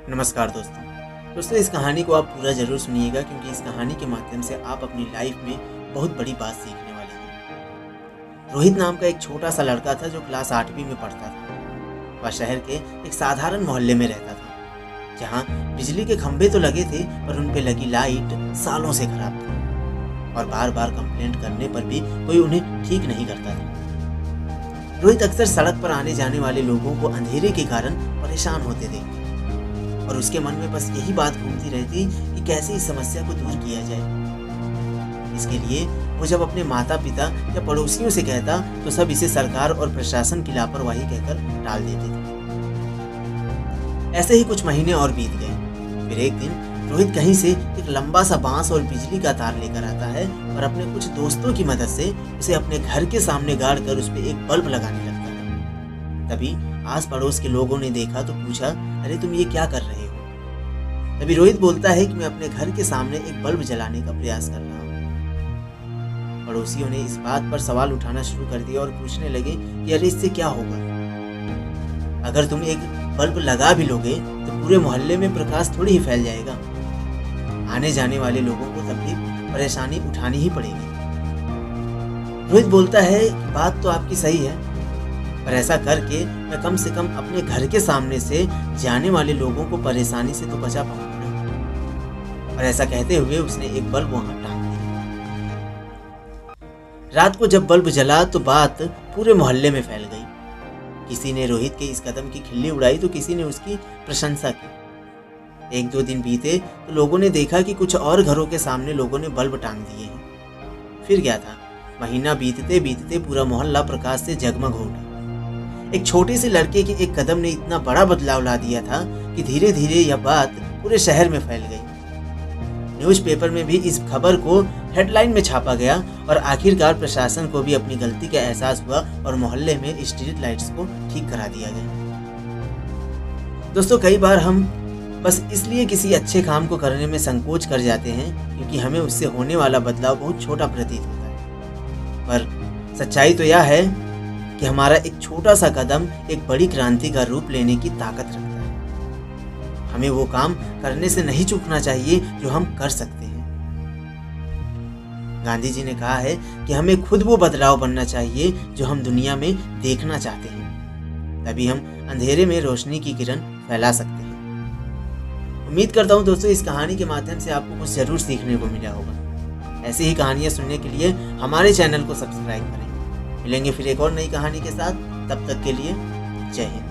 नमस्कार दोस्तों, इस कहानी को आप पूरा ज़रूर सुनिएगा क्योंकि इस कहानी के माध्यम से आप अपनी लाइफ में बहुत बड़ी बात सीखने वाले हैं। रोहित नाम का एक छोटा सा लड़का था जो क्लास 8वीं में पढ़ता था। वह शहर के एक साधारण मोहल्ले में रहता था जहाँ बिजली के खंभे तो लगे थे पर उन पे लगी लाइट सालों से खराब थी और बार बार कंप्लेंट करने पर भी कोई उन्हें ठीक नहीं करता था। रोहित अक्सर सड़क पर आने जाने वाले लोगों को अंधेरे के कारण परेशान होते थे और उसके मन में बस यही बात घूमती रहती कि कैसे इस समस्या को दूर किया जाए। इसके लिए वो जब अपने माता पिता या पड़ोसियों से कहता तो सब इसे सरकार और प्रशासन की लापरवाही कहकर टाल देते थे। ऐसे ही कुछ महीने और बीत गए। फिर एक दिन रोहित कहीं से एक लंबा सा बांस और बिजली का तार लेकर आता है और अपने कुछ दोस्तों की मदद से उसे अपने घर के सामने गाड़ कर उस पर एक बल्ब लगाने लगता है। तभी आस पड़ोस के लोगों ने देखा तो पूछा, अरे तुम ये क्या कर रहे हो? तभी रोहित बोलता है कि मैं अपने घर के सामने एक बल्ब जलाने का प्रयास कर रहा हूँ। पड़ोसियों ने इस बात पर सवाल उठाना शुरू कर दिया और पूछने लगे कि अरे इससे क्या होगा? अगर तुम एक बल्ब लगा भी लोगे तो पूरे मोहल्ले में प्रकाश थोड़ी ही फैल जाएगा। आने जाने वाले लोगों को तब भी परेशानी उठानी ही पड़ेगी। रोहित बोलता है कि बात तो आपकी सही है, पर ऐसा करके मैं कम से कम अपने घर के सामने से जाने वाले लोगों को परेशानी से तो बचा पाऊंगा। और ऐसा कहते हुए उसने एक बल्ब वहां टांग दिया। रात को जब बल्ब जला तो बात पूरे मोहल्ले में फैल गई। किसी ने रोहित के इस कदम की खिल्ली उड़ाई तो किसी ने उसकी प्रशंसा की। एक दो दिन बीते तो लोगों ने देखा कि कुछ और घरों के सामने लोगों ने बल्ब टांग दिए हैं। फिर क्या था, महीना बीतते बीतते पूरा मोहल्ला प्रकाश से जगमग हो उठा। एक छोटे से लड़के के एक कदम ने इतना बड़ा बदलाव ला दिया था कि धीरे धीरे यह बात पूरे शहर में फैल गई। न्यूज़पेपर में भी इस खबर को हेडलाइन में छापा गया और आखिरकार प्रशासन को भी अपनी गलती का एहसास हुआ और मोहल्ले में स्ट्रीट लाइट्स को ठीक करा दिया गया। दोस्तों, कई बार हम बस इसलिए किसी अच्छे काम को करने में संकोच कर जाते हैं क्योंकि हमें उससे होने वाला बदलाव बहुत छोटा प्रतीत होता है। पर सच्चाई तो यह है कि हमारा एक छोटा सा कदम एक बड़ी क्रांति का रूप लेने की ताकत रखता है। हमें वो काम करने से नहीं चूकना चाहिए जो हम कर सकते हैं। गांधी जी ने कहा है कि हमें खुद वो बदलाव बनना चाहिए जो हम दुनिया में देखना चाहते हैं, तभी हम अंधेरे में रोशनी की किरण फैला सकते हैं। उम्मीद करता हूँ दोस्तों इस कहानी के माध्यम से आपको कुछ जरूर सीखने को मिला होगा। ऐसी ही कहानियां सुनने के लिए हमारे चैनल को सब्सक्राइब करें। मिलेंगे फिर एक और नई कहानी के साथ, तब तक के लिए जय हिंद।